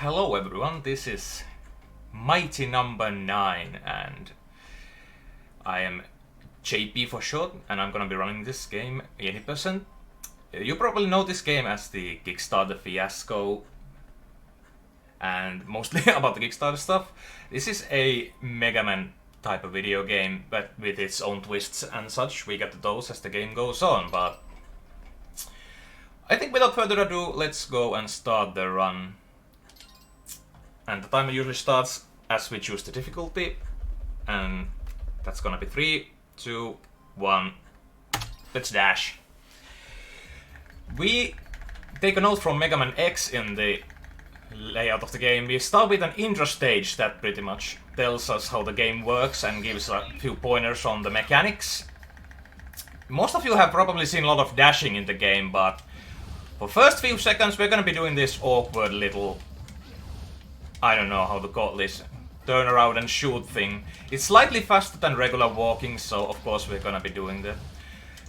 Hello everyone, this is Mighty number 9 and I am JP for short and I'm gonna be running this game 80%. You probably know this game as the Kickstarter fiasco and mostly about the Kickstarter stuff. This is a Mega Man type of video game but with its own twists and such. We get to those as the game goes on, but I think without further ado, let's go and start the run. And the timer usually starts as we choose the difficulty, and that's gonna be 3, 2, 1. Let's dash. We take a note from Mega Man X in the layout of the game. We start with an intro stage that pretty much tells us how the game works and gives a few pointers on the mechanics. Most of you have probably seen a lot of dashing in the game, but for first few seconds we're gonna be doing this awkward little, I don't know how to call this, turn around and shoot thing. It's slightly faster than regular walking, so of course we're gonna be doing that.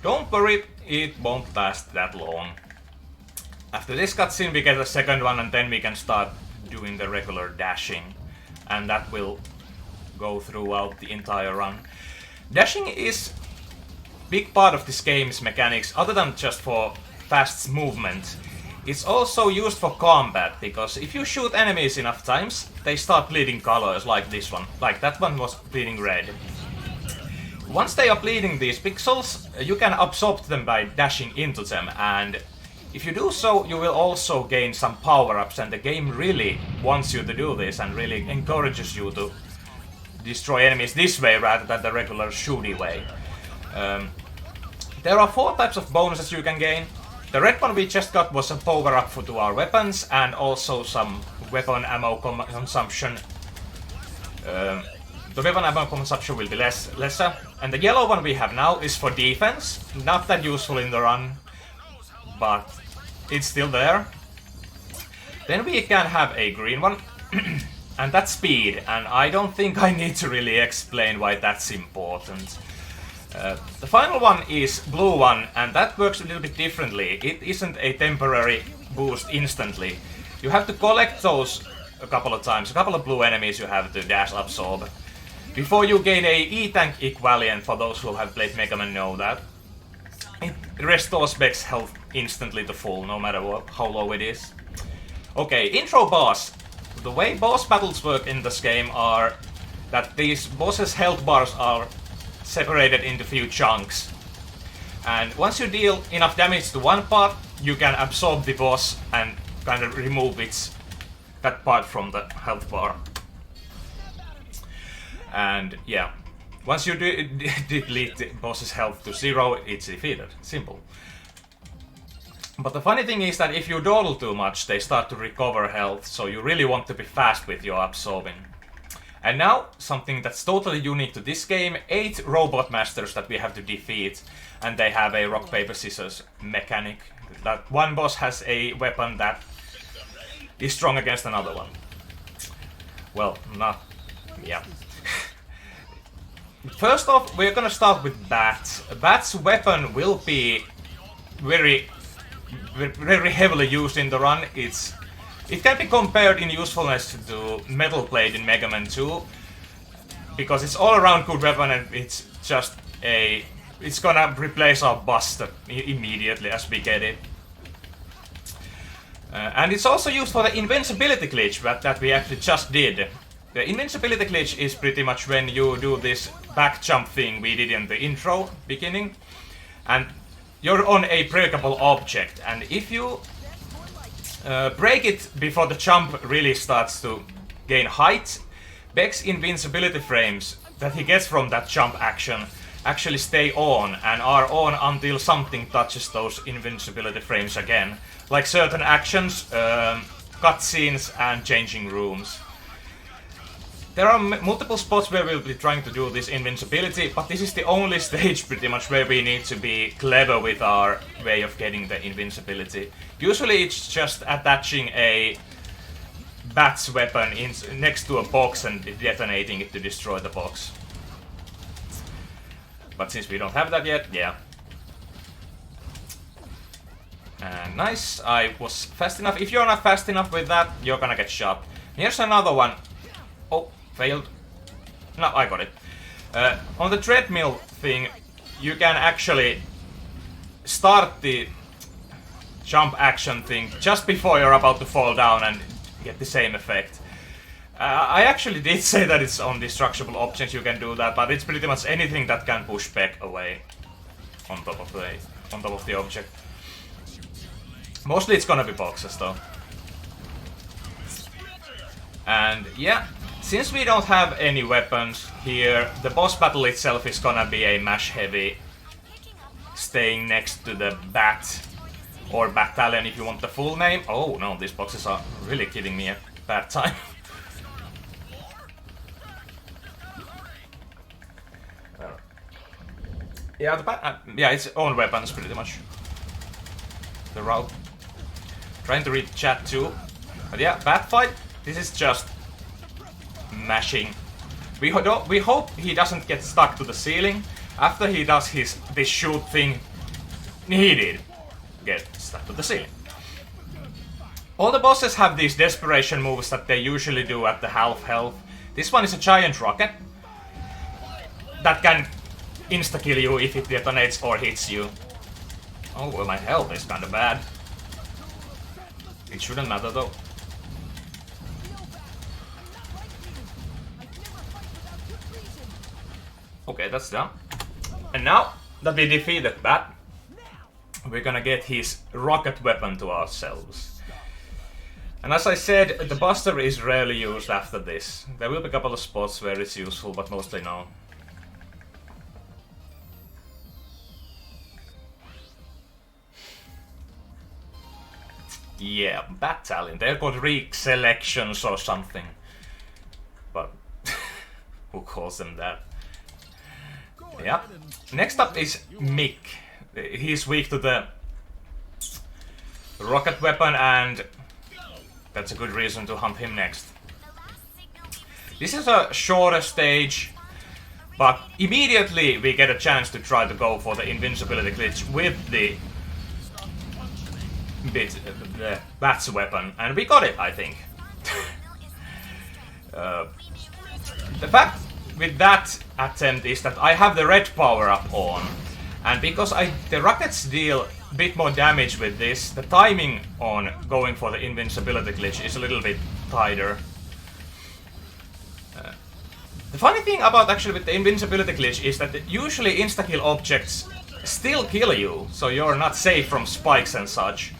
Don't worry, it won't last that long. After this cutscene we get a second one and then we can start doing the regular dashing. And that will go throughout the entire run. Dashing is a big part of this game's mechanics, other than just for fast movement. It's also used for combat, because if you shoot enemies enough times, they start bleeding colors, like this one. Like that one was bleeding red. Once they are bleeding these pixels, you can absorb them by dashing into them, and if you do so, you will also gain some power-ups, and the game really wants you to do this and really encourages you to destroy enemies this way rather than the regular shooty way. There are 4 types of bonuses you can gain. The red one we just got was a power-up to our weapons and also some weapon ammo consumption. The weapon ammo consumption will be lesser. And the yellow one we have now is for defense. Not that useful in the run, but it's still there. Then we can have a green one, and that's speed. And I don't think I need to really explain why that's important. The final one is blue one, and that works a little bit differently. It isn't a temporary boost instantly. You have to collect those a couple of times, a couple of blue enemies you have to dash absorb, before you gain a E-Tank equivalent. For those who have played Mega Man know that. It restores Beck's health instantly to full, no matter how low it is. Okay, intro boss. The way boss battles work in this game are that these bosses' health bars are separated into few chunks, and once you deal enough damage to one part, you can absorb the boss and kind of remove that part from the health bar. And yeah, once you deplete the boss's health to 0, it's defeated. Simple. But the funny thing is that if you dawdle too much, they start to recover health, so you really want to be fast with your absorbing. And now, something that's totally unique to this game, 8 robot masters that we have to defeat, and they have a rock, paper, scissors mechanic. That one boss has a weapon that is strong against another one. Well, not... yeah. First off, we're gonna start with Bat. Bat's weapon will be very heavily used in the run. It can be compared in usefulness to Metal Blade in Mega Man 2, because it's all around good weapon and it's just it's gonna replace our Buster immediately as we get it. And it's also used for the invincibility glitch that we actually just did. The invincibility glitch is pretty much when you do this back jump thing we did in the intro beginning, and you're on a breakable object, and if you break it before the jump really starts to gain height, Beck's invincibility frames that he gets from that jump action actually stay on and are on until something touches those invincibility frames again. Like certain actions, cutscenes and changing rooms. There are multiple spots where we'll be trying to do this invincibility, but this is the only stage pretty much where we need to be clever with our way of getting the invincibility. Usually it's just attaching a Bat's weapon next to a box and detonating it to destroy the box. But since we don't have that yet, yeah. And nice, I was fast enough. If you're not fast enough with that, you're gonna get shot. Here's another one. Oh, failed. No, I got it. On the treadmill thing, you can actually start the jump action thing just before you're about to fall down and get the same effect. I actually did say that it's on destructible objects you can do that, but it's pretty much anything that can push back away on top of the object. Mostly it's gonna be boxes though. And yeah, since we don't have any weapons here, the boss battle itself is gonna be a mash heavy, staying next to the bat, or battalion if you want the full name. Oh no, these boxes are really giving me a bad time. Yeah, yeah, it's own weapons pretty much. The route. Trying to read chat too. But yeah, bat fight. This is just mashing. We hope he doesn't get stuck to the ceiling. After he does this shoot thing, he did get stuck to the ceiling. All the bosses have these desperation moves that they usually do at the half health. This one is a giant rocket that can insta-kill you if it detonates or hits you. Oh well, my health is kinda bad. It shouldn't matter though. Okay, that's done. And now that we defeated Bat, we're gonna get his rocket weapon to ourselves. And as I said, the Buster is rarely used after this. There will be a couple of spots where it's useful, but mostly no. Yeah, battalion. They're called selections or something. But who calls them that? Yeah. Next up is Mick. He's weak to the rocket weapon, and that's a good reason to hunt him next. This is a shorter stage, but immediately we get a chance to try to go for the invincibility glitch with the Bat's weapon, and we got it, I think. The fact with that attempt is that I have the red power-up on, and because the rockets deal a bit more damage with this, the timing on going for the invincibility glitch is a little bit tighter. The funny thing about actually with the invincibility glitch is that usually insta-kill objects still kill you, so you're not safe from spikes and such.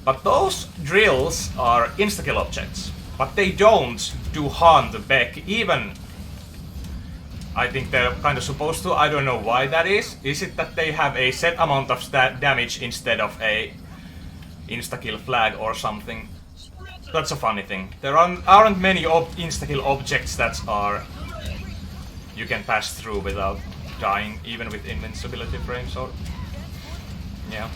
But those drills are insta-kill objects, but they don't do harm to Beck, even I think they're kind of supposed to. I don't know why that is. Is it that they have a set amount of damage instead of a insta-kill flag or something? That's a funny thing. There aren't many insta-kill objects that you can pass through without dying, even with invincibility frames or... yeah.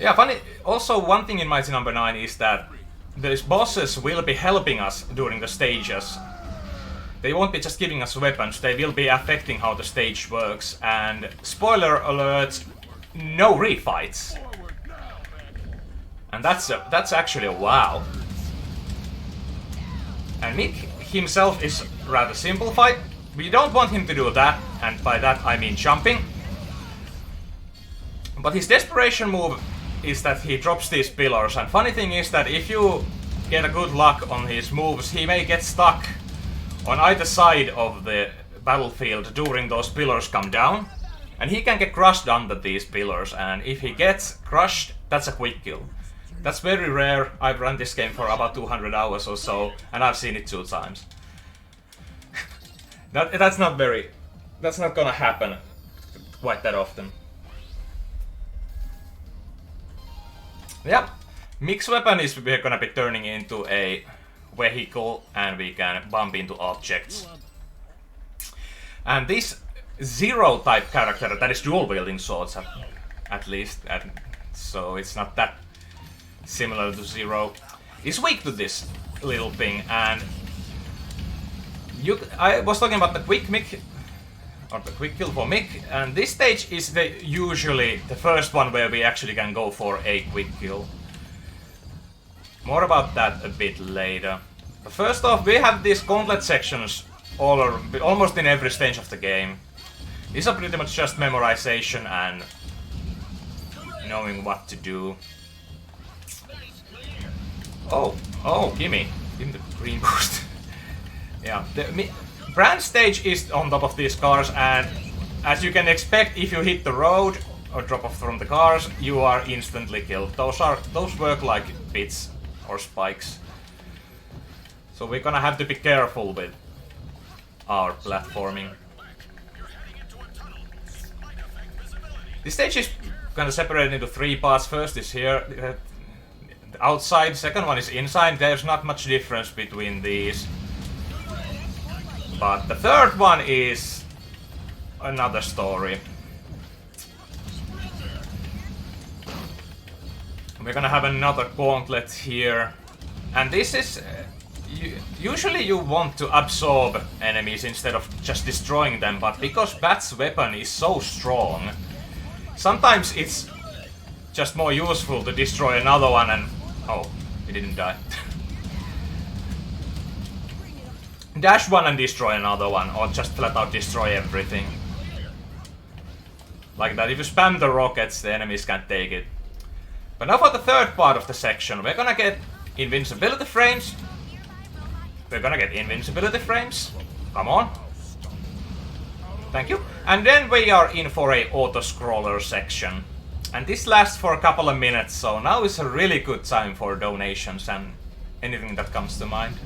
Yeah, funny. Also, one thing in Mighty Number 9 is that these bosses will be helping us during the stages. They won't be just giving us weapons, they will be affecting how the stage works. And spoiler alert, no refights. And that's actually a wow. And Mick himself is rather simple fight. We don't want him to do that, and by that I mean jumping. But his desperation move is that he drops these pillars, and funny thing is that if you get a good luck on his moves, he may get stuck on either side of the battlefield during those pillars come down, and he can get crushed under these pillars, and if he gets crushed, that's a quick kill. That's very rare. I've run this game for about 200 hours or so, and I've seen it 2 times. That's not gonna happen quite that often. Yeah, Mick's weapon is we're gonna be turning into a vehicle, and we can bump into objects. And this Zero type character that is dual wielding swords at least, so it's not that similar to Zero, is weak to this little thing. And I was talking about the quick Mick or the quick kill for Mick, and this stage is usually the first one where we actually can go for a quick kill. More about that a bit later. But first off, we have these gauntlet sections almost in every stage of the game. These are pretty much just memorization and knowing what to do. Oh, gimme the green boost. Yeah, the Brand stage is on top of these cars, and as you can expect, if you hit the road or drop off from the cars, you are instantly killed. Those work like bits or spikes. So we're gonna have to be careful with our platforming. This stage is kind of separated into 3 parts. First is here, the outside, second one is inside. There's not much difference between these. But the third one is another story. We're gonna have another gauntlet here. And this is... usually you want to absorb enemies instead of just destroying them, but because Bat's weapon is so strong, sometimes it's just more useful to destroy another one and... oh, he didn't die. Dash one and destroy another one, or just flat out destroy everything. Like that, if you spam the rockets, the enemies can't take it. But now for the third part of the section, we're gonna get invincibility frames. Come on. Thank you. And then we are in for a auto-scroller section. And this lasts for a couple of minutes, so now is a really good time for donations and anything that comes to mind.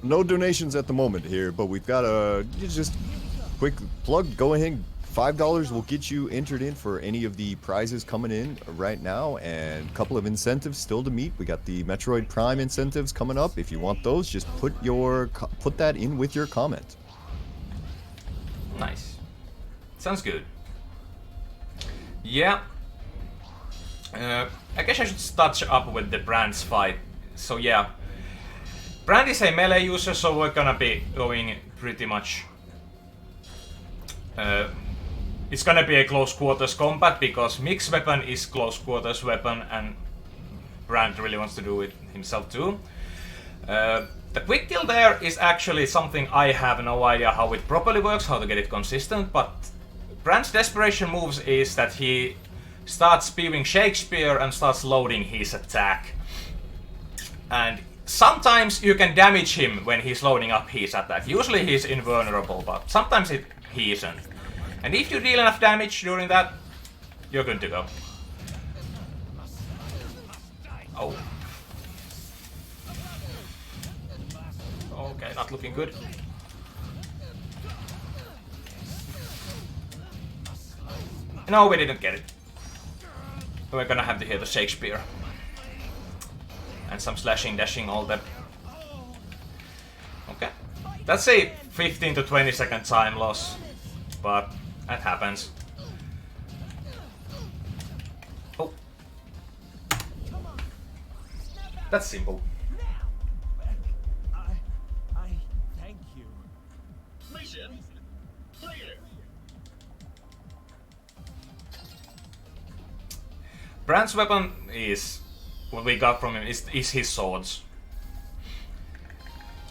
No donations at the moment here, but we've got a just quick plug. Go ahead, $5 will get you entered in for any of the prizes coming in right now, and a couple of incentives still to meet. We got the Metroid Prime incentives coming up. If you want those, just put that in with your comment. Nice. Sounds good. Yeah. I guess I should touch up with the Brand's fight. So yeah. Brand is a melee user, so we're gonna be going pretty much... it's gonna be a close quarters combat, because Mick's weapon is close quarters weapon, and Brand really wants to do it himself too. The quick kill there is actually something I have no idea how it properly works, how to get it consistent, but Brand's desperation moves is that he starts spewing Shakespeare and starts loading his attack. And sometimes you can damage him when he's loading up his attack. Usually he's invulnerable, but sometimes he isn't. And if you deal enough damage during that, you're good to go. Oh. Okay, not looking good. No, we didn't get it. We're gonna have to hear the Shakespeare. And some slashing, dashing, all that. Okay. That's a 15 to 20 second time loss. But that happens. Oh. That's simple. I thank you. Mission clear. Brand's weapon is... what we got from him is his swords.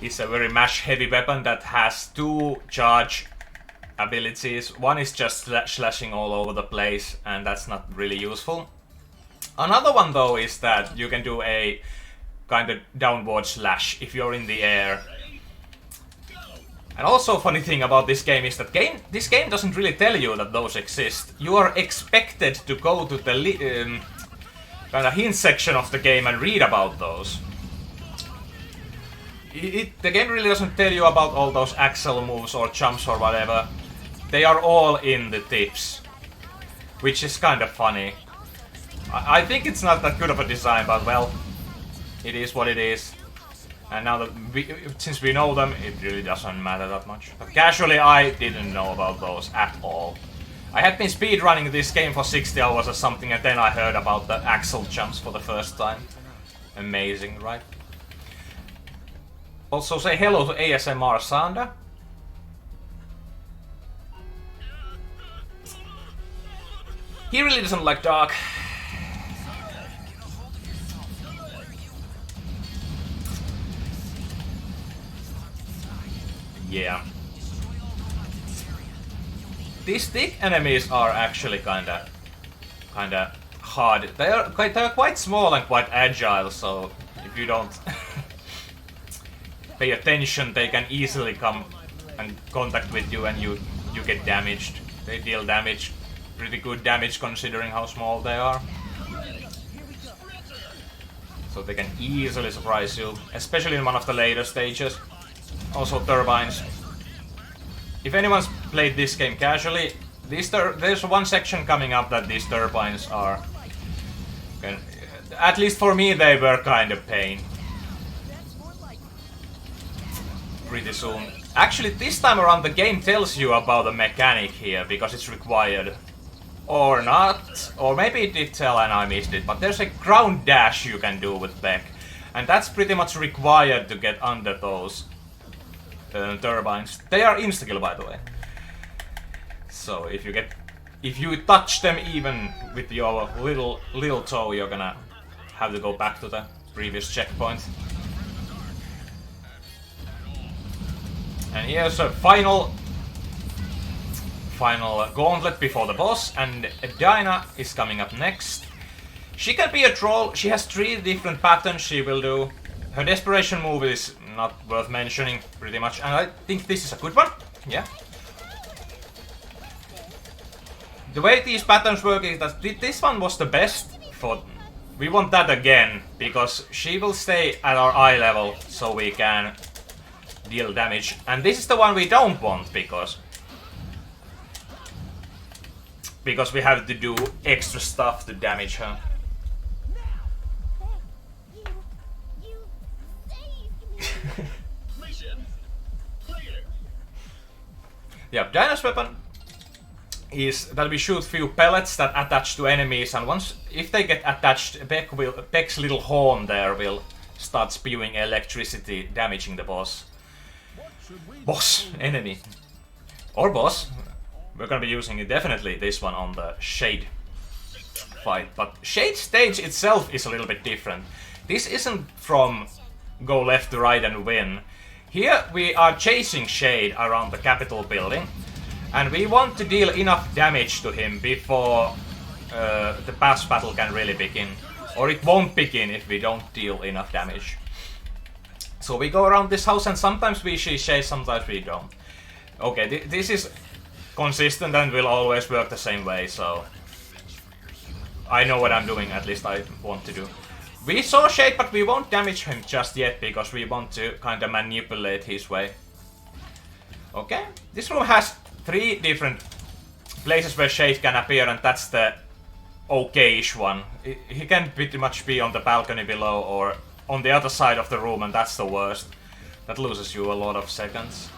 It's a very mash heavy weapon that has 2 charge abilities. One is just slashing all over the place, and that's not really useful. Another one though is that you can do a kind of downward slash if you're in the air. And also funny thing about this game is that this game doesn't really tell you that those exist. You are expected to go to the kind of hint section of the game and read about those. The game really doesn't tell you about all those axle moves or jumps or whatever. They are all in the tips, which is kind of funny. I think it's not that good of a design, but well, it is what it is. And now that since we know them, it really doesn't matter that much. But casually, I didn't know about those at all. I had been speedrunning this game for 60 hours or something, and then I heard about the axle jumps for the first time. Amazing, right? Also say hello to ASMR Sanda. He really doesn't like dark. Yeah. These thick enemies are actually kinda hard. They're quite small and quite agile, so if you don't pay attention, they can easily come and contact with you, and you get damaged. They deal damage, pretty good damage considering how small they are. So they can easily surprise you, especially in one of the later stages. Also turbines. If anyone's played this game casually, there's one section coming up that these turbines are... At least for me they were kind of pain. Pretty soon. Actually, this time around the game tells you about the mechanic here, because it's required. Or not. Or maybe it did tell and I missed it, but there's a ground dash you can do with Beck. And that's pretty much required to get under those turbines. They are insta-kill, by the way. So if you touch them even with your little toe, you're gonna have to go back to the previous checkpoint. And here's a final gauntlet before the boss, and Dinah is coming up next. She can be a troll. She has 3 different patterns she will do. Her desperation move is not worth mentioning, pretty much, and I think this is a good one. Yeah. The way these patterns work is that this one was the best for... We want that again, because she will stay at our eye level, so we can deal damage. And this is the one we don't want, because we have to do extra stuff to damage her. Yeah, Dinah's weapon is that we shoot few pellets that attach to enemies, and if they get attached, Beck's little horn there will start spewing electricity, damaging the boss. Enemy. Or boss. We're gonna be using it definitely this one on the Shade fight, but Shade stage itself is a little bit different. This isn't from go left to right and win. Here we are chasing Shade around the Capitol building, and we want to deal enough damage to him before the boss battle can really begin. Or it won't begin if we don't deal enough damage. So we go around this house, and sometimes we see Shade, sometimes we don't. Okay, this is consistent and will always work the same way, so I know what I'm doing, at least I want to do. We saw Shade, but we won't damage him just yet, because we want to kind of manipulate his way. Okay, this room has 3 different places where Shade can appear, and that's the okay-ish one. He can pretty much be on the balcony below or on the other side of the room, and that's the worst. That loses you a lot of seconds.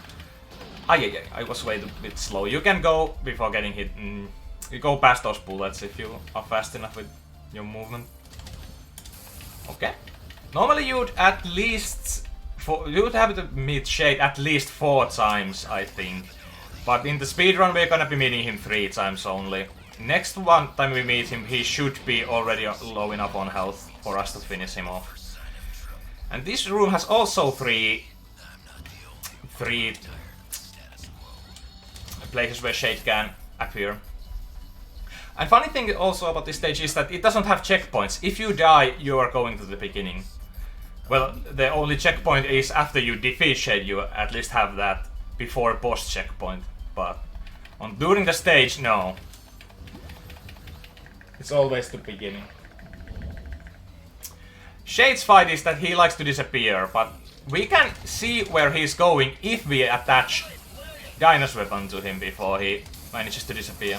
I was way a bit slow. You can go before getting hit. You go past those bullets if you are fast enough with your movement. Okay. Normally you'd at least... you'd have to meet Shade at least 4 times, I think. But in the speedrun we're gonna be meeting him 3 times only. Next one time we meet him, he should be already low enough on health for us to finish him off. And this room has also 3 places where Shade can appear. And funny thing also about this stage is that it doesn't have checkpoints. If you die, you are going to the beginning. Well, the only checkpoint is after you defeat Shade, you at least have that before boss checkpoint. But during the stage, no. It's always the beginning. Shade's fight is that he likes to disappear, but we can see where he's going if we attach Dinah's weapon to him before he manages to disappear.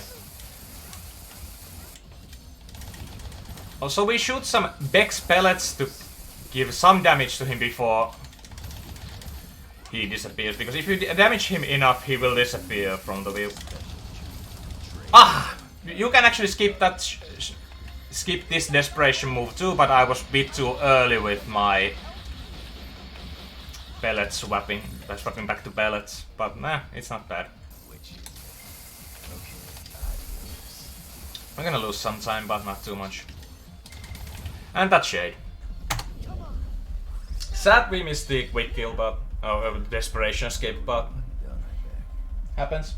Also, we shoot some Beck's pellets to give some damage to him before he disappears, because if you damage him enough, he will disappear from the view. Ah! You can actually skip that. Skip this desperation move too, but I was a bit too early with my pellet swapping. Swapping back to pellets, but nah, it's not bad. I'm gonna lose some time, but not too much. And that shade. Sad we missed the quick kill, but desperation escape, but happens.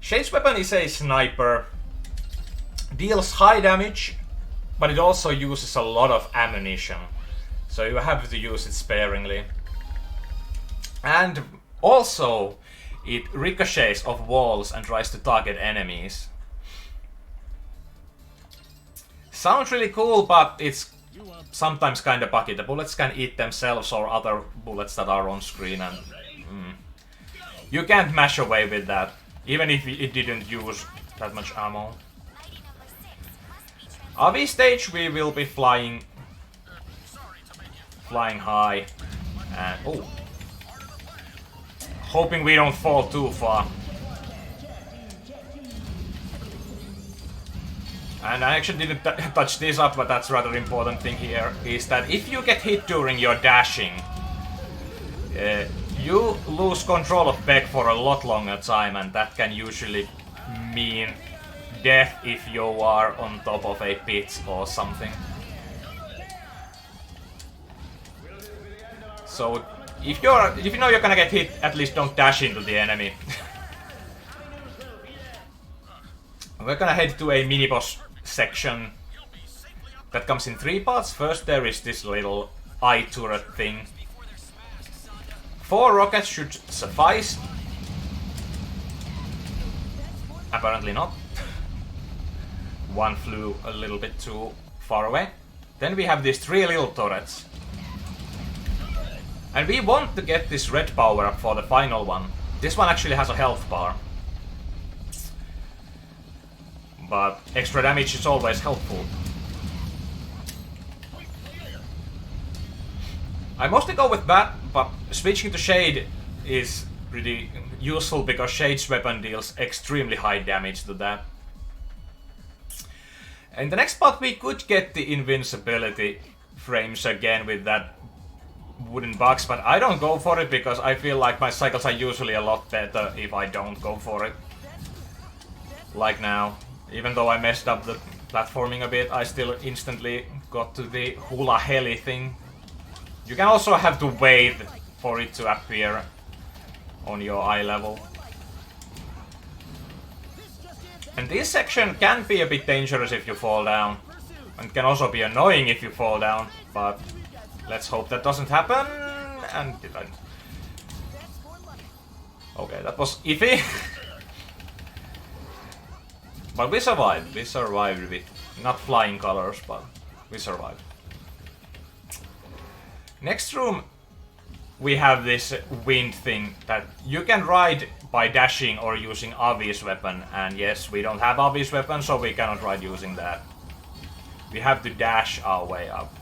Shade's weapon is a sniper. Deals high damage, but it also uses a lot of ammunition. So you have to use it sparingly. And also, it ricochets off walls and tries to target enemies. Sounds really cool, but it's sometimes kinda buggy. The bullets can eat themselves or other bullets that are on screen, and you can't mash away with that, even if it didn't use that much ammo. RV stage we will be flying high, and oh, hoping we don't fall too far. And I actually didn't touch this up, but that's rather important thing here, is that if you get hit during your dashing, you lose control of Beck for a lot longer time, and that can usually mean death if you are on top of a pit or something. So if you know you're gonna get hit, at least don't dash into the enemy. We're gonna head to a mini-boss section that comes in 3 parts. First there is this little eye turret thing. 4 rockets should suffice. Apparently not. One flew a little bit too far away. Then we have these 3 little turrets. And we want to get this red power up for the final one. This one actually has a health bar. But extra damage is always helpful. I mostly go with that, but switching to Shade is pretty useful because Shade's weapon deals extremely high damage to that. In the next part we could get the invincibility frames again with that wooden box, but I don't go for it because I feel like my cycles are usually a lot better if I don't go for it. Like now. Even though I messed up the platforming a bit, I still instantly got to the hula heli thing. You can also have to wait for it to appear on your eye level. And this section can be a bit dangerous if you fall down. And can also be annoying if you fall down, but let's hope that doesn't happen. And didn't. Okay, that was iffy. But we survived. We survived with not flying colors, but we survived. Next room, we have this wind thing that you can ride by dashing or using Avi's weapon. And yes, we don't have Avi's weapon, so we cannot ride using that. We have to dash our way up.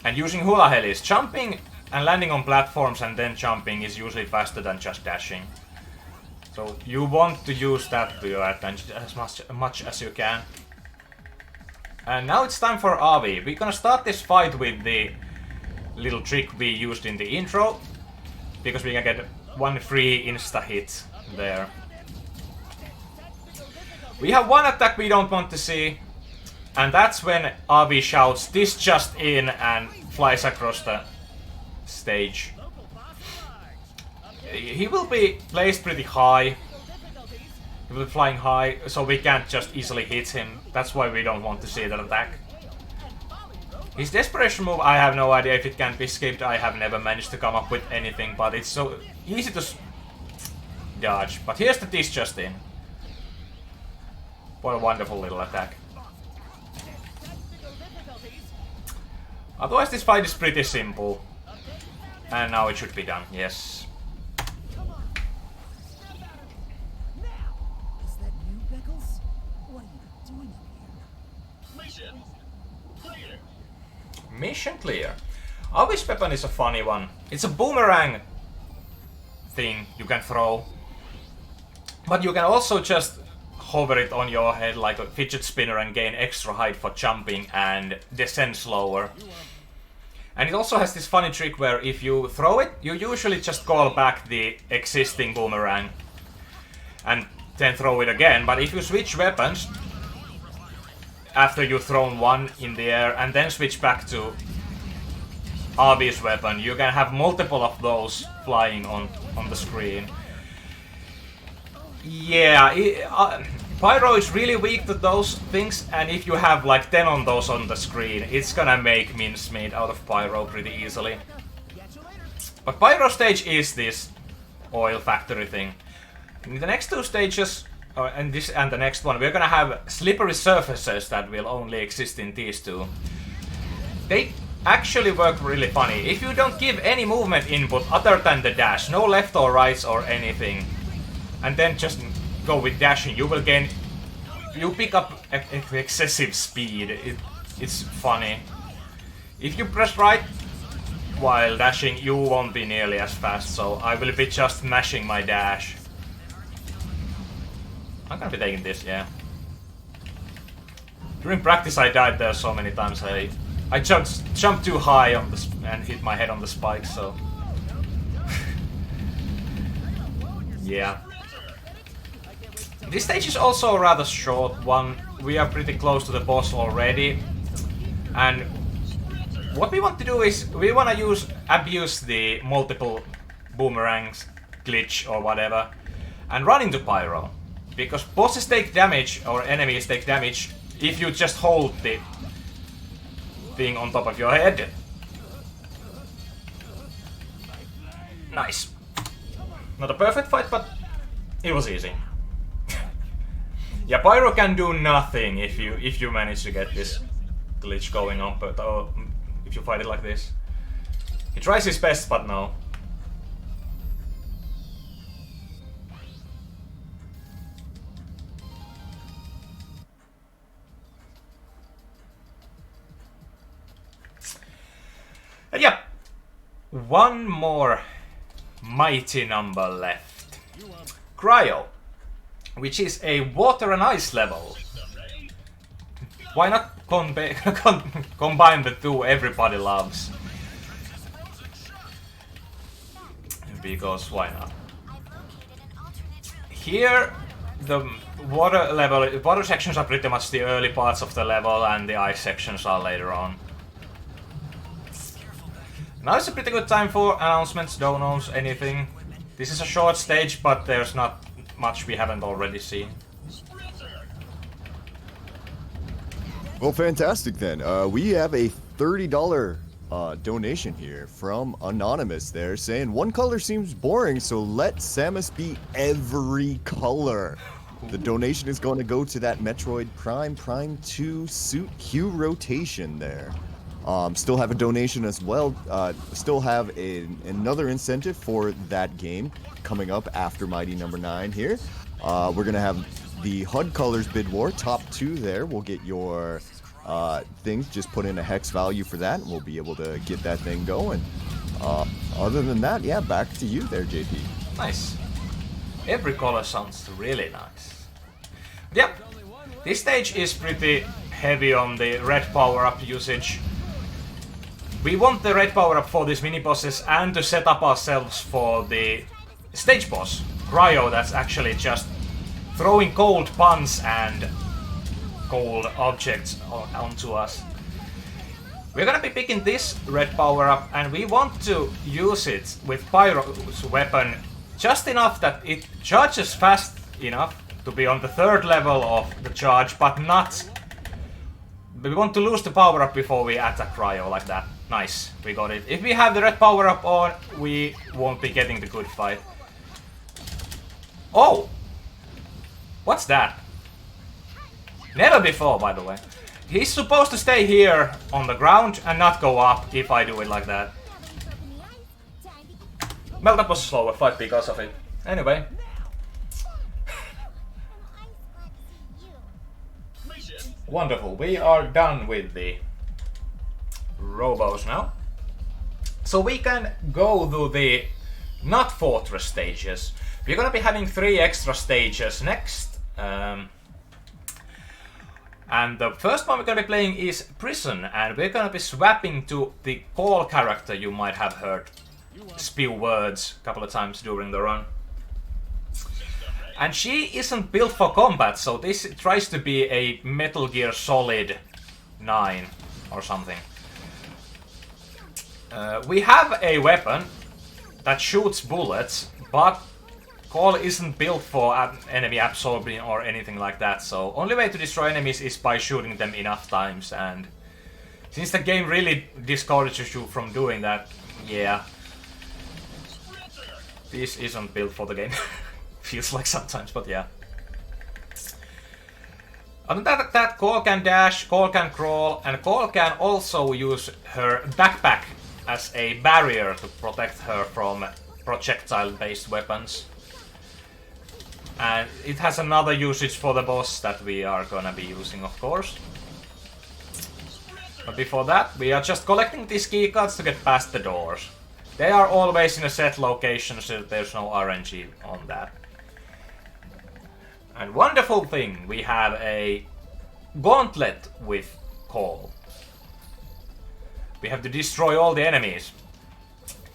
And using hula helis, jumping and landing on platforms and then jumping is usually faster than just dashing. So you want to use that to your advantage as much as you can. And now it's time for Avi. We're gonna start this fight with the little trick we used in the intro, because we can get 1 free insta hit there. We have 1 attack we don't want to see, and that's when Avi shouts "this just in" and flies across the stage. He will be placed pretty high. He will be flying high, so we can't just easily hit him. That's why we don't want to see that attack. His desperation move, I have no idea if it can be skipped. I have never managed to come up with anything, but it's so easy to dodge. But here's the "this just in." What a wonderful little attack. Otherwise this fight is pretty simple. And now it should be done, yes. Mission clear. Avi's weapon is a funny one. It's a boomerang thing you can throw. But you can also just hover it on your head like a fidget spinner and gain extra height for jumping and descend slower. And it also has this funny trick where if you throw it, you usually just call back the existing boomerang and then throw it again. But if you switch weapons after you've thrown one in the air and then switch back to RB's weapon, you can have multiple of those flying on the screen. Yeah, Pyro is really weak to those things, and if you have like 10 on those on the screen, it's gonna make mincemeat out of Pyro pretty easily. But Pyro stage is this oil factory thing. In the next two stages, and this and the next one, we're gonna have slippery surfaces that will only exist in these two. They actually work really funny. If you don't give any movement input other than the dash, no left or right or anything, and then just go with dashing, you will gain... You pick up excessive speed. It's funny. If you press right while dashing, you won't be nearly as fast, so I will be just mashing my dash. I'm gonna be taking this, yeah. During practice I died there so many times. I jumped too high on and hit my head on the spikes, so... yeah. This stage is also a rather short one. We are pretty close to the boss already. And what we want to do is we want to abuse the multiple boomerangs glitch or whatever and run into Pyro. Because bosses take damage or enemies take damage if you just hold the thing on top of your head. Nice. Not a perfect fight, but it was easy. Yeah, Pyro can do nothing if you manage to get this glitch going on, but if you fight it like this. He tries his best, but no. And yeah, one more mighty number left. Cryo, which is a water and ice level. Why not combine the two everybody loves? Because why not? Here, the water sections are pretty much the early parts of the level, and the ice sections are later on. Now it's a pretty good time for announcements, donos, anything. This is a short stage, but there's not much we haven't already seen. Well, fantastic then. We have a $30 donation here from Anonymous there saying, one color seems boring, so let Samus be every color. The donation is going to go to that Metroid Prime 2 suit Q rotation there. Still have a donation as well. Still have another incentive for that game coming up after Mighty Number 9 here. We're going to have the HUD Colors Bid War, top 2 there. We'll get your things, just put in a hex value for that, and we'll be able to get that thing going. Other than that, yeah, back to you there, JP. Nice. Every color sounds really nice. Yep, this stage is pretty heavy on the red power-up usage. We want the red power-up for these mini-bosses and to set up ourselves for the stage boss, Cryo, that's actually just throwing cold puns and cold objects onto us. We're gonna be picking this red power-up, and we want to use it with Pyro's weapon just enough that it charges fast enough to be on the 3rd level of the charge, but not... We want to lose the power-up before we attack Cryo like that. Nice, we got it. If we have the red power-up on, we won't be getting the good fight. Oh! What's that? Never before, by the way. He's supposed to stay here on the ground and not go up if I do it like that. Well, that was a slower fight because of it. Anyway. Wonderful, we are done with the robos now. So we can go to the not fortress stages. We're gonna be having 3 extra stages next. And the first one we're gonna be playing is Prison, and we're gonna be swapping to the Call character you might have heard spew words a couple of times during the run. And she isn't built for combat, so this tries to be a Metal Gear Solid 9 or something. We have a weapon that shoots bullets, but Call isn't built for enemy absorbing or anything like that, so only way to destroy enemies is by shooting them enough times, and since the game really discourages you from doing that, yeah, this isn't built for the game. Feels like sometimes, but yeah. Other than that, Call can dash, Call can crawl, and Call can also use her backpack as a barrier to protect her from projectile-based weapons. And it has another usage for the boss that we are gonna be using, of course. But before that, we are just collecting these keycards to get past the doors. They are always in a set location, so there's no RNG on that. And wonderful thing, we have a gauntlet with Call. We have to destroy all the enemies.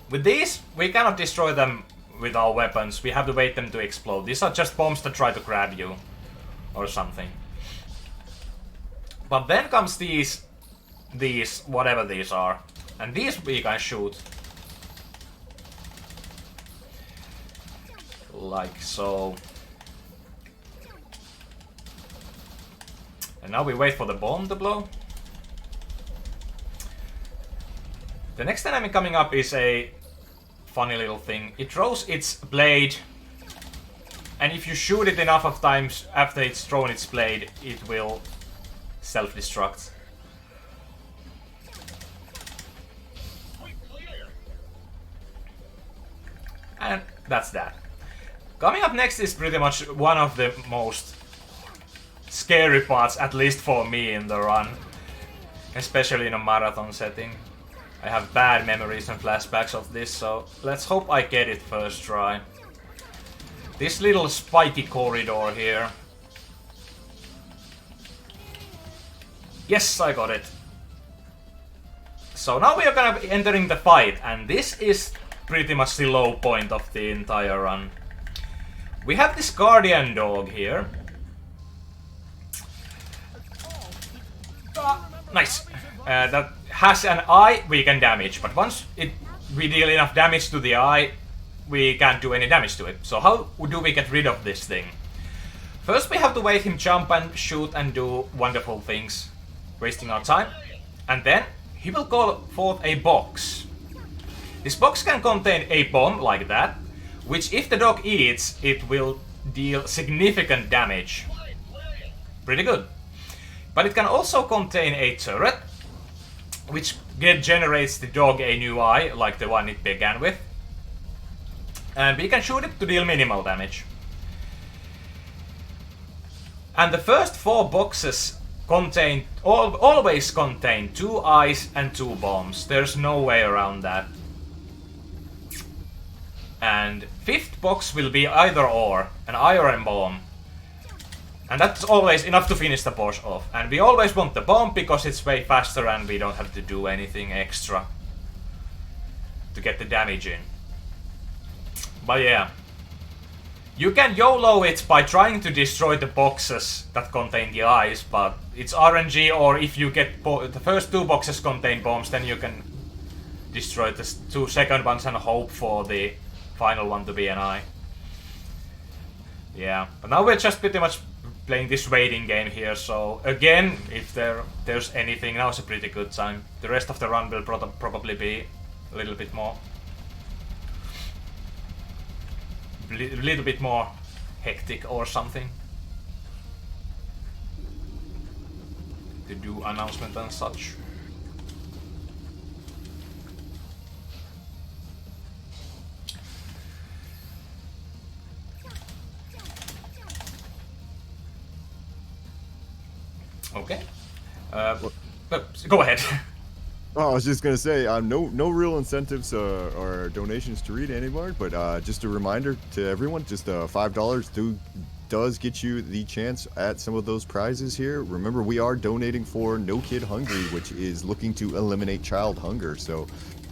With these, we cannot destroy them with our weapons, we have to wait them to explode. These are just bombs that try to grab you, or something. But then comes these, whatever these are. And these we can shoot. Like so. And now we wait for the bomb to blow. The next enemy coming up is a funny little thing. It throws its blade, and if you shoot it enough of times after it's thrown its blade, it will self-destruct. And that's that. Coming up next is pretty much one of the most scary parts, at least for me, in the run. Especially in a marathon setting. I have bad memories and flashbacks of this, so let's hope I get it first try. This little spiky corridor here. Yes, I got it. So now we are gonna be entering the fight, and this is pretty much the low point of the entire run. We have this guardian dog here. Nice. That has an eye we can damage, but once we deal enough damage to the eye, we can't do any damage to it. So how do we get rid of this thing? First we have to wait him jump and shoot and do wonderful things, wasting our time. And then he will call forth a box. This box can contain a bomb like that, which if the dog eats, it will deal significant damage. Pretty good. But it can also contain a turret, which generates the dog a new eye, like the one it began with. And we can shoot it to deal minimal damage. And the first 4 boxes always contain 2 eyes and 2 bombs. There's no way around that. And 5th box will be either or, an iron bomb. And that's always enough to finish the boss off. And we always want the bomb because it's way faster and we don't have to do anything extra to get the damage in. But yeah. You can YOLO it by trying to destroy the boxes that contain the eyes, but it's RNG, or if you get the first 2 boxes contain bombs, then you can destroy the 2 second ones and hope for the final one to be an eye. Yeah, but now we're just pretty much playing this waiting game here, so again, if there's anything, now's a pretty good time. The rest of the run will probably be a little bit more hectic or something to do announcement and such. Okay. Go ahead. Oh, I was just gonna say, no real incentives or donations to read anymore, but just a reminder to everyone, just $5 does get you the chance at some of those prizes here. Remember, we are donating for No Kid Hungry, which is looking to eliminate child hunger. So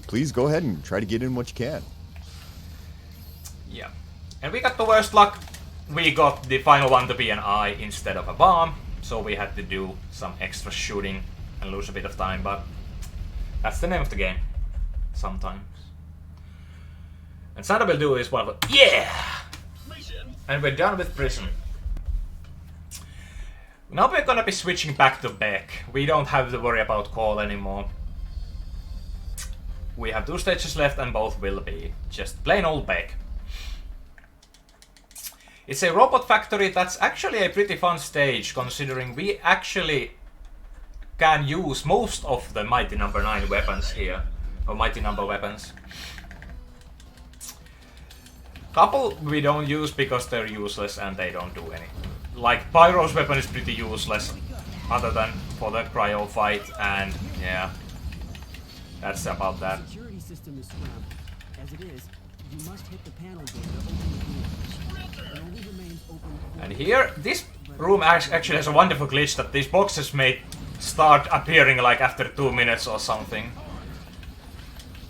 please go ahead and try to get in what you can. Yeah. And we got the worst luck. We got the final one to be an eye instead of a bomb, so we had to do some extra shooting and lose a bit of time, but that's the name of the game. Sometimes. And Santa will do is one of the... Yeah! And we're done with prison. Now we're gonna be switching back to Beck. We don't have to worry about Call anymore. We have 2 stages left and both will be just plain old Beck. It's a robot factory that's actually a pretty fun stage, considering we actually can use most of the Mighty Number 9 weapons here. Or Mighty Number weapons. Couple we don't use because they're useless and they don't do any. Like, Pyro's weapon is pretty useless, other than for the cryo fight, and yeah. That's about that. Security system is scrambled. As it is, you must hit the panel door to open the door. It only remains open. And here, this room actually has a wonderful glitch that these boxes may start appearing like after 2 minutes or something.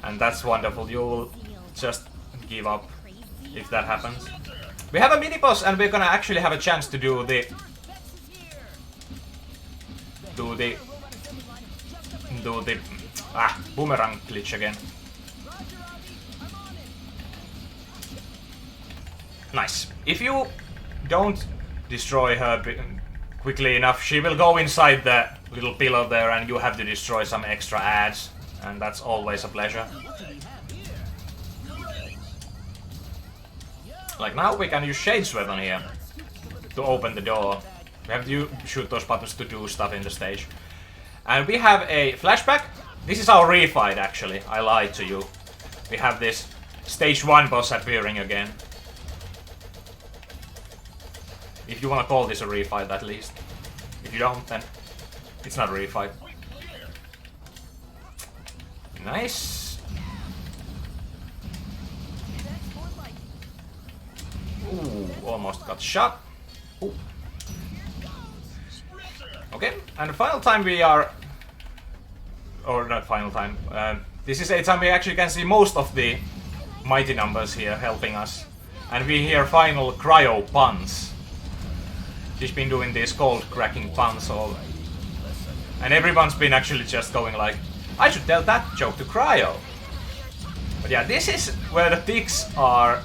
And that's wonderful. You'll just give up if that happens. We have a mini boss and we're gonna actually have a chance to do the boomerang glitch again. Nice. If you don't destroy her quickly enough, she will go inside the little pillow there and you have to destroy some extra ads. And that's always a pleasure. Like now we can use Shade's weapon here to open the door. We have to shoot those buttons to do stuff in the stage. And we have a flashback. This is our refight actually, I lied to you. We have this stage 1 boss appearing again. If you wanna call this a refight at least. If you don't, then it's not a refight. Nice. Ooh, almost got shot. Ooh. Okay, and the final time we are... Or not final time. This is a time we actually can see most of the mighty numbers here helping us. And we hear final cryo puns. She's been doing these cold cracking puns all... And everyone's been actually just going like, I should tell that joke to cryo. But yeah, this is where the ticks are...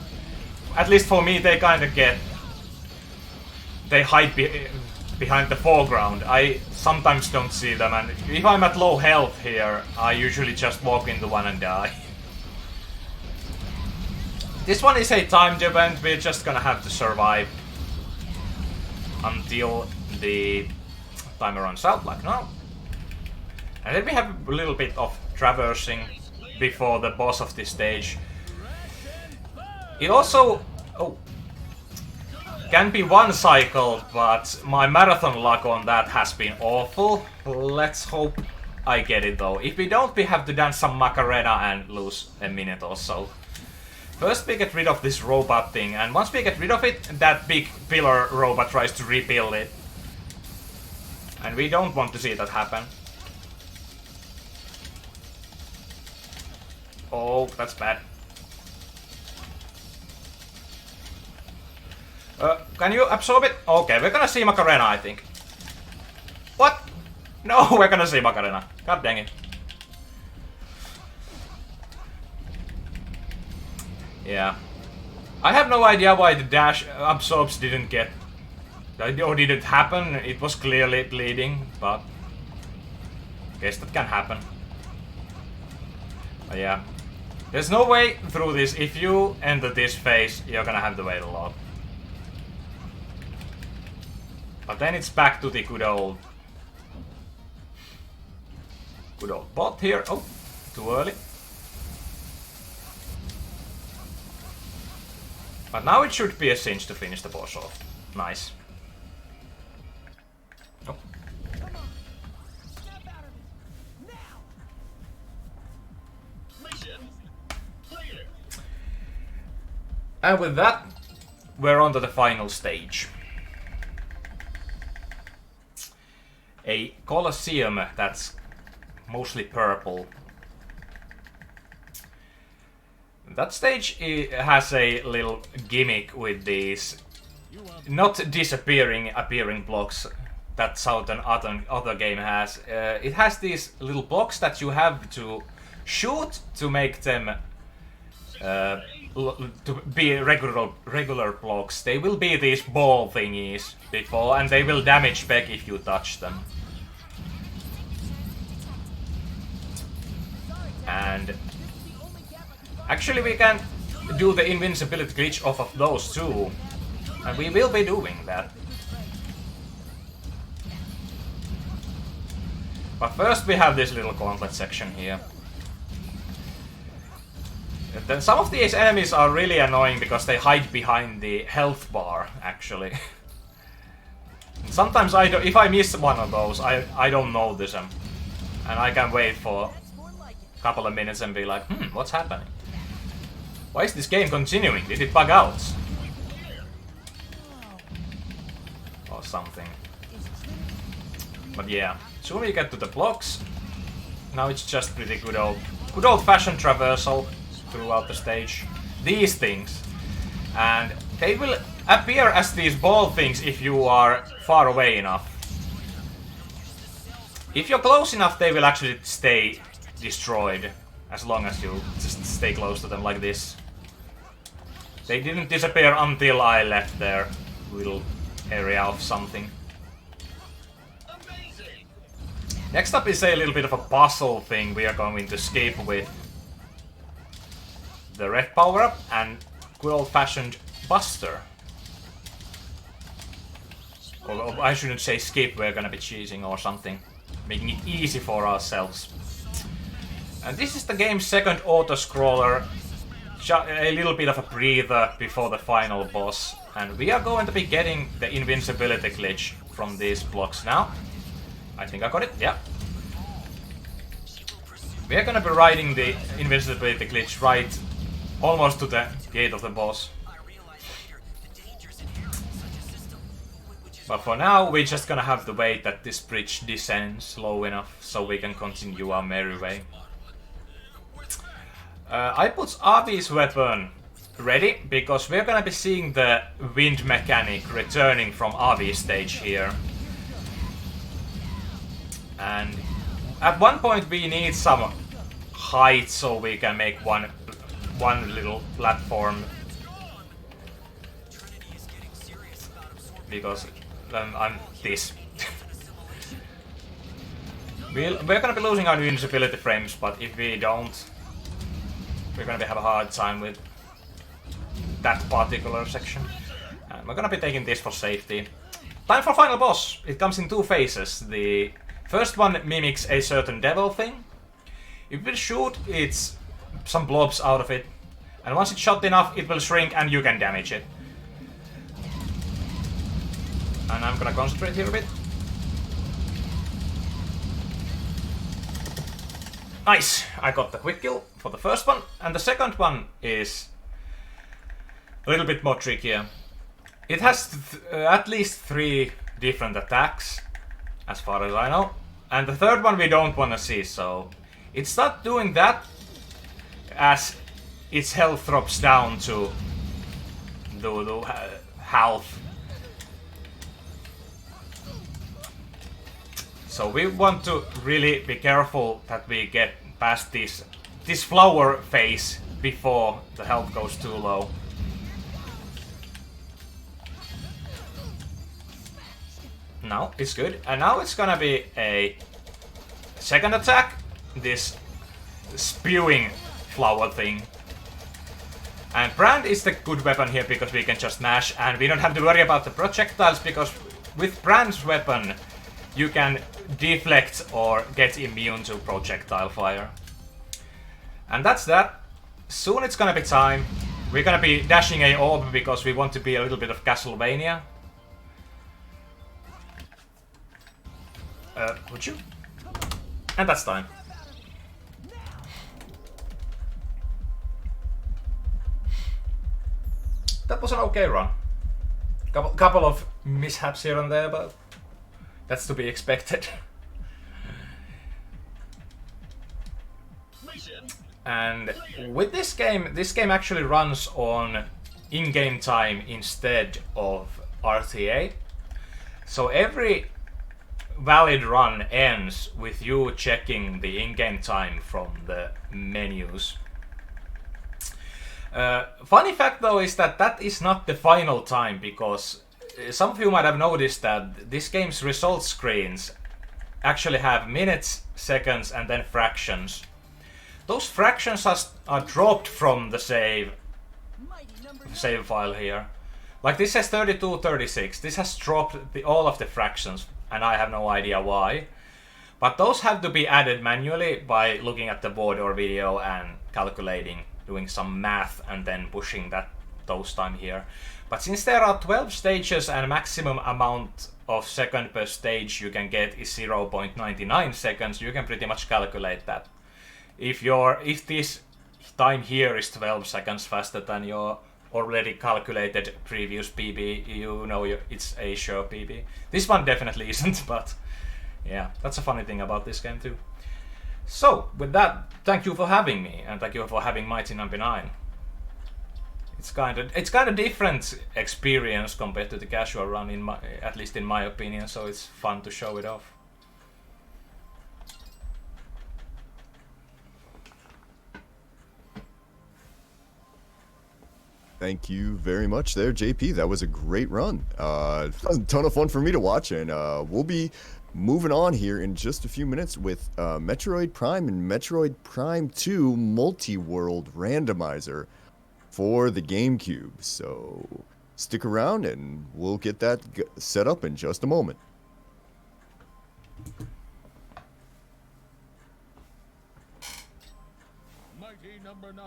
At least for me, they kind of get... They hide behind the foreground. I sometimes don't see them, and if I'm at low health here, I usually just walk into one and die. This one is a timed event, we're just gonna have to survive until the timer runs out, like now. And then we have a little bit of traversing before the boss of this stage. It also can be one cycle, but my marathon luck on that has been awful. Let's hope I get it though. If we don't, we have to dance some Macarena and lose a minute or so. First we get rid of this robot thing, and once we get rid of it, that big pillar robot tries to rebuild it. And we don't want to see that happen. Oh, that's bad. Can you absorb it? Okay, we're gonna see Macarena, I think. What? No, we're gonna see Macarena. God dang it. Yeah. I have no idea why the dash absorbs didn't get... or didn't happen. It was clearly bleeding, but... I guess that can happen. But yeah. There's no way through this. If you enter this phase, you're gonna have to wait a lot. But then it's back to the good old bot here. Oh, too early. But now it should be a cinch to finish the boss off. Nice. Oh. And with that, we're on to the final stage. A Colosseum that's mostly purple. That stage has a little gimmick with these not disappearing appearing blocks that Southern other game has. It has these little blocks that you have to shoot to make them to be regular blocks. They will be these ball thingies before, and they will damage back if you touch them. And actually we can do the invincibility glitch off of those too. And we will be doing that. But first we have this little gauntlet section here. Then some of these enemies are really annoying because they hide behind the health bar, actually. Sometimes if I miss one of those, I don't notice them. And I can wait for a couple of minutes and be like, what's happening? Why is this game continuing? Did it bug out? Or something. But yeah, soon we get to the blocks. Now it's just pretty good old-fashioned traversal throughout the stage. These things. And they will appear as these ball things if you are far away enough. If you're close enough, they will actually stay destroyed. As long as you just stay close to them like this. They didn't disappear until I left their little area of something. Next up is a little bit of a puzzle thing we are going to skip with the red power-up and good old-fashioned Buster. Or I shouldn't say skip, we're gonna be cheesing or something. Making it easy for ourselves. And this is the game's second auto-scroller. A little bit of a breather before the final boss. And we are going to be getting the invincibility glitch from these blocks now. I think I got it, yeah. We are gonna be riding the invincibility glitch right almost to the gate of the boss. But for now, we're just gonna have to wait that this bridge descends low enough so we can continue our merry way. I put Avi's weapon ready because we're gonna be seeing the wind mechanic returning from Avi's stage here. And at one point we need some height so we can make one little platform. Because I'm this. We're gonna be losing our invincibility frames, but if we don't, we're gonna have a hard time with that particular section. And we're gonna be taking this for safety. Time for final boss. It comes in two phases. The first one mimics a certain devil thing. If you shoot, it's some blobs out of it. And once it's shot enough, it will shrink and you can damage it. And I'm gonna concentrate here a bit. Nice! I got the quick kill for the first one. And the second one is a little bit more trickier. It has at least 3 different attacks, as far as I know. And the third one we don't want to see, so it's not doing that as its health drops down to the health. So we want to really be careful that we get past this flower phase before the health goes too low. Now it's good, and now it's gonna be a second attack, this spewing flower thing. And Brand is the good weapon here because we can just mash and we don't have to worry about the projectiles because with Brand's weapon you can deflect or get immune to projectile fire. And that's that. Soon it's gonna be time. We're gonna be dashing a orb because we want to be a little bit of Castlevania. Would you? And that's time. was an okay run. Couple of mishaps here and there, but that's to be expected. And with this game actually runs on in-game time instead of RTA. So every valid run ends with you checking the in-game time from the menus. Funny fact though is that is not the final time, because some of you might have noticed that this game's results screens actually have minutes, seconds, and then fractions. Those fractions are dropped from the save file here. Like this says 32:36. This has dropped all of the fractions, and I have no idea why. But those have to be added manually by looking at the board or video and calculating, doing some math, and then pushing those time here. But since there are 12 stages and maximum amount of second per stage you can get is 0.99 seconds, you can pretty much calculate that. If this time here is 12 seconds faster than your already calculated previous PB, you know it's a sure PB. This one definitely isn't, but yeah, that's a funny thing about this game too. So, with that, thank you for having me, and thank you for having Mighty Number 9. It's kind of different experience compared to the casual run, at least in my opinion, so it's fun to show it off. Thank you very much there, JP. That was a great run. A ton of fun for me to watch, and we'll be moving on here in just a few minutes with Metroid Prime and Metroid Prime 2 Multi-World Randomizer for the GameCube. So stick around and we'll get that set up in just a moment. Mighty Number 9.